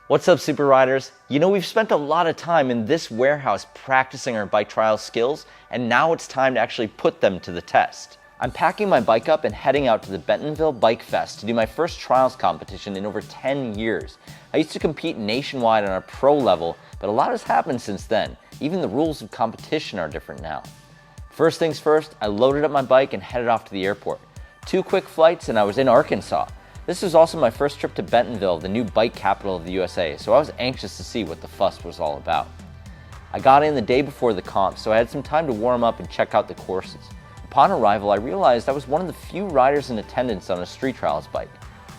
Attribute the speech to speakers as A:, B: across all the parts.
A: What's up, Super Riders? You know, we've spent a lot of time in this warehouse practicing our bike trial skills, and now it's time to actually put them to the test. I'm packing my bike up and heading out to the Bentonville Bike Fest to do my first trials competition in over 10 years. I used to compete nationwide on a pro level, but a lot has happened since then. Even the rules of competition are different now. First things first, I loaded up my bike and headed off to the airport. 2 quick flights and I was in Arkansas. This was also my first trip to Bentonville, the new bike capital of the USA, so I was anxious to see what the fuss was all about. I got in the day before the comp, so I had some time to warm up and check out the courses. Upon arrival, I realized I was one of the few riders in attendance on a street trials bike.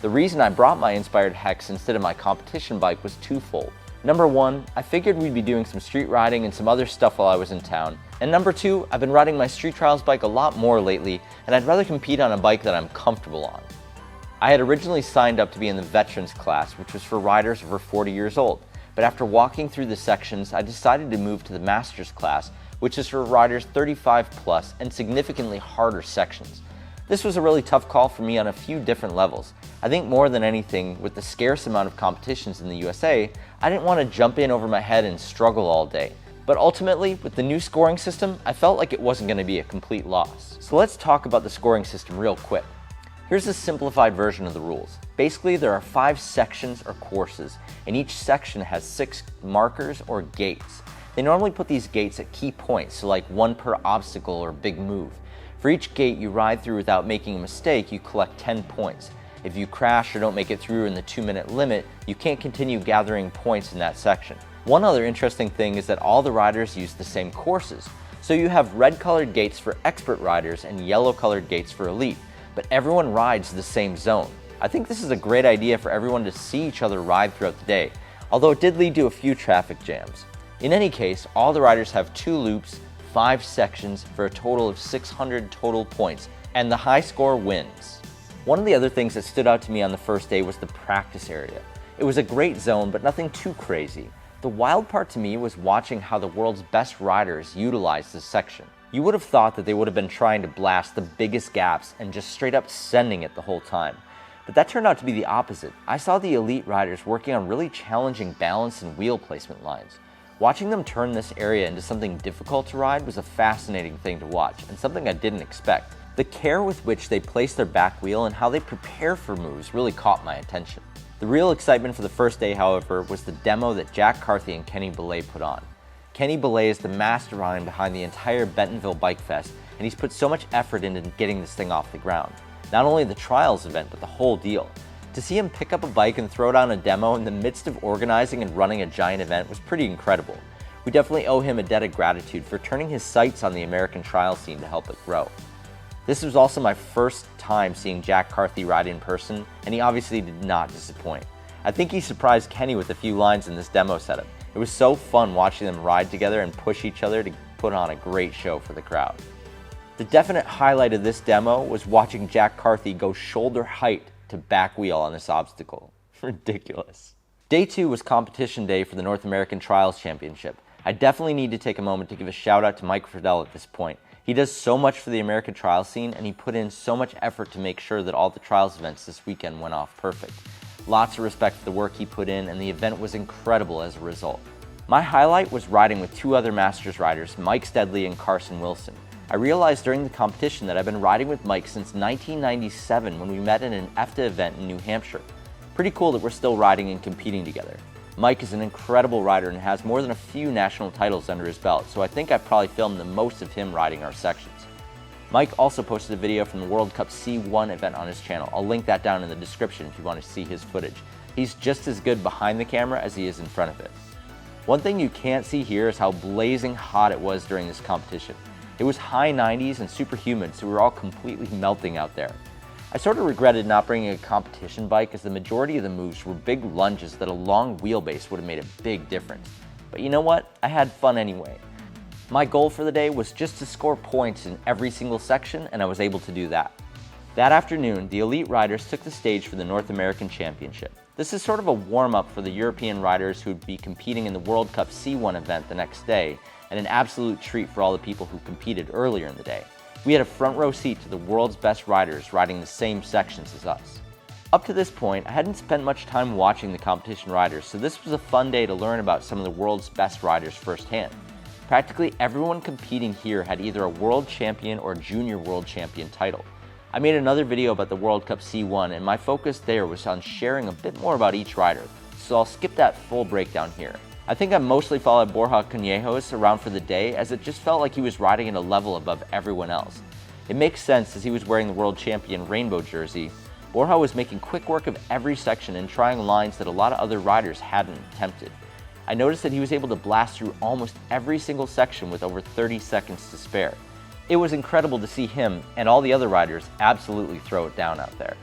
A: The reason I brought my Inspired Hex instead of my competition bike was twofold. Number 1, I figured we'd be doing some street riding and some other stuff while I was in town. And number 2, I've been riding my street trials bike a lot more lately, and I'd rather compete on a bike that I'm comfortable on. I had originally signed up to be in the Veterans class, which was for riders over 40 years old, but after walking through the sections, I decided to move to the Masters class, which is for riders 35 plus and significantly harder sections. This was a really tough call for me on a few different levels. I think more than anything, with the scarce amount of competitions in the USA, I didn't want to jump in over my head and struggle all day. But ultimately, with the new scoring system, I felt like it wasn't going to be a complete loss. So let's talk about the scoring system real quick. Here's a simplified version of the rules. Basically, there are 5 sections or courses, and each section has 6 markers or gates. They normally put these gates at key points, so like 1 per obstacle or big move. For each gate you ride through without making a mistake, you collect 10 points. If you crash or don't make it through in the 2-minute limit, you can't continue gathering points in that section. One other interesting thing is that all the riders use the same courses. So you have red-colored gates for expert riders and yellow-colored gates for elite, but everyone rides the same zone. I think this is a great idea for everyone to see each other ride throughout the day, although it did lead to a few traffic jams. In any case, all the riders have 2 loops, 5 sections for a total of 600 total points, and the high score wins. One of the other things that stood out to me on the first day was the practice area. It was a great zone, but nothing too crazy. The wild part to me was watching how the world's best riders utilized this section. You would have thought that they would have been trying to blast the biggest gaps and just straight up sending it the whole time. But that turned out to be the opposite. I saw the elite riders working on really challenging balance and wheel placement lines. Watching them turn this area into something difficult to ride was a fascinating thing to watch, and something I didn't expect. The care with which they place their back wheel and how they prepare for moves really caught my attention. The real excitement for the first day, however, was the demo that Jack Carthy and Kenny Belay put on. Kenny Belay is the mastermind behind the entire Bentonville Bike Fest, and he's put so much effort into getting this thing off the ground. Not only the trials event, but the whole deal. To see him pick up a bike and throw down a demo in the midst of organizing and running a giant event was pretty incredible. We definitely owe him a debt of gratitude for turning his sights on the American trial scene to help it grow. This was also my first time seeing Jack Carthy ride in person, and he obviously did not disappoint. I think he surprised Kenny with a few lines in this demo setup. It was so fun watching them ride together and push each other to put on a great show for the crowd. The definite highlight of this demo was watching Jack Carthy go shoulder height to back wheel on this obstacle. Ridiculous. Day 2 was competition day for the North American Trials Championship. I definitely need to take a moment to give a shout out to Mike Friedel at this point. He does so much for the American trial scene, and he put in so much effort to make sure that all the trials events this weekend went off perfect. Lots of respect for the work he put in, and the event was incredible as a result. My highlight was riding with 2 other Masters riders, Mike Steadley and Carson Wilson. I realized during the competition that I've been riding with Mike since 1997 when we met at an EFTA event in New Hampshire. Pretty cool that we're still riding and competing together. Mike is an incredible rider and has more than a few national titles under his belt, so I think I've probably filmed the most of him riding our sections. Mike also posted a video from the World Cup C1 event on his channel. I'll link that down in the description if you want to see his footage. He's just as good behind the camera as he is in front of it. One thing you can't see here is how blazing hot it was during this competition. It was high 90s and super humid, so we were all completely melting out there. I sort of regretted not bringing a competition bike as the majority of the moves were big lunges that a long wheelbase would have made a big difference. But you know what? I had fun anyway. My goal for the day was just to score points in every single section, and I was able to do that. That afternoon, the elite riders took the stage for the North American Championship. This is sort of a warm-up for the European riders who would be competing in the World Cup C1 event the next day, and an absolute treat for all the people who competed earlier in the day. We had a front row seat to the world's best riders riding the same sections as us. Up to this point, I hadn't spent much time watching the competition riders, so this was a fun day to learn about some of the world's best riders firsthand. Practically everyone competing here had either a world champion or junior world champion title. I made another video about the World Cup C1, and my focus there was on sharing a bit more about each rider, so I'll skip that full breakdown here. I think I mostly followed Borja Canejos around for the day, as it just felt like he was riding at a level above everyone else. It makes sense as he was wearing the world champion rainbow jersey. Borja was making quick work of every section and trying lines that a lot of other riders hadn't attempted. I noticed that he was able to blast through almost every single section with over 30 seconds to spare. It was incredible to see him and all the other riders absolutely throw it down out there.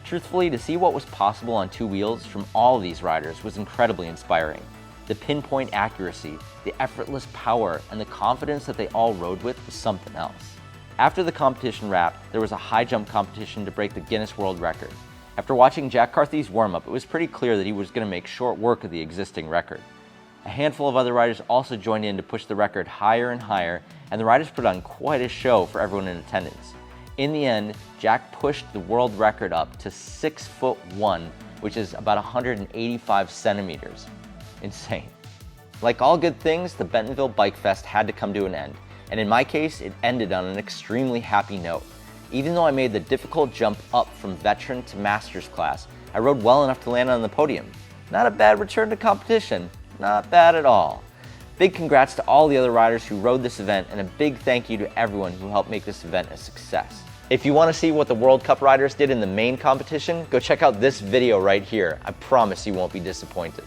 A: Truthfully, to see what was possible on two wheels from all of these riders was incredibly inspiring. The pinpoint accuracy, the effortless power, and the confidence that they all rode with was something else. After the competition wrapped, there was a high jump competition to break the Guinness World Record. After watching Jack Carthy's warm-up, it was pretty clear that he was going to make short work of the existing record. A handful of other riders also joined in to push the record higher and higher, and the riders put on quite a show for everyone in attendance. In the end, Jack pushed the world record up to 6'1", which is about 185 centimeters. Insane. Like all good things, the Bentonville Bike Fest had to come to an end, and in my case, it ended on an extremely happy note. Even though I made the difficult jump up from veteran to master's class, I rode well enough to land on the podium. Not a bad return to competition. Not bad at all. Big congrats to all the other riders who rode this event, and a big thank you to everyone who helped make this event a success. If you want to see what the World Cup riders did in the main competition, go check out this video right here. I promise you won't be disappointed.